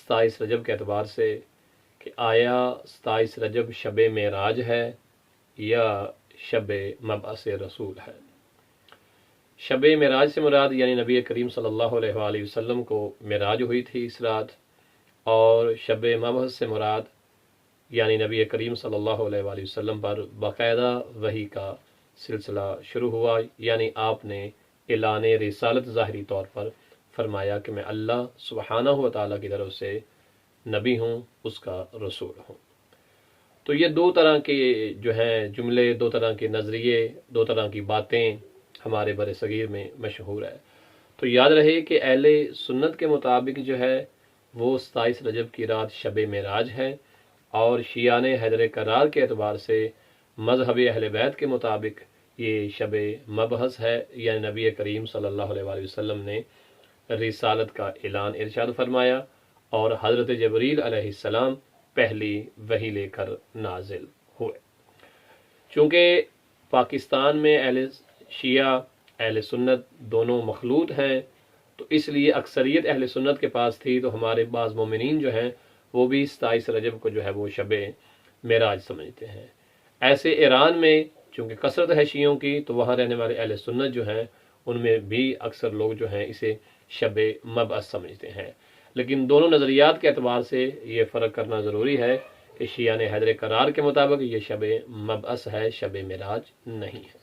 27 رجب کے اعتبار سے کہ آیا 27 رجب شب معراج ہے یا شب مبعث رسول ہے۔ شب معراج سے مراد یعنی نبی کریم صلی اللہ علیہ وآلہ وسلم کو معراج ہوئی تھی اس رات، اور شب مبعث سے مراد یعنی نبی کریم صلی اللہ علیہ وآلہ وسلم پر باقاعدہ وحی کا سلسلہ شروع ہوا، یعنی آپ نے اعلان رسالت ظاہری طور پر فرمایا کہ میں اللہ سبحانہ و تعالیٰ کی طرف سے نبی ہوں، اس کا رسول ہوں۔ تو یہ دو طرح کے جو ہیں جملے، دو طرح کے نظریے، دو طرح کی باتیں ہمارے بر صغیر میں مشہور ہے۔ تو یاد رہے کہ اہل سنت کے مطابق جو ہے وہ 27 رجب کی رات شب معراج ہے، اور شیعہ حیدر کرار کے اعتبار سے مذہب اہل بیت کے مطابق یہ شب مبعث ہے، یعنی نبی کریم صلی اللہ علیہ وآلہ وسلم نے رسالت کا اعلان ارشاد فرمایا، اور حضرت جبریل علیہ السلام پہلی وحی لے کر نازل ہوئے۔ چونکہ پاکستان میں اہل شیعہ اہل سنت دونوں مخلوط ہیں، تو اس لیے اکثریت اہل سنت کے پاس تھی، تو ہمارے بعض مومنین جو ہیں وہ بھی 27 رجب کو جو ہے وہ شب معراج سمجھتے ہیں۔ ایسے ایران میں چونکہ کثرت ہے شیعوں کی، تو وہاں رہنے والے اہل سنت جو ہیں ان میں بھی اکثر لوگ جو ہیں اسے شب مبعث سمجھتے ہیں۔ لیکن دونوں نظریات کے اعتبار سے یہ فرق کرنا ضروری ہے کہ شیعہ حیدر کرار کے مطابق یہ شب مبعث ہے، شب معراج نہیں ہے۔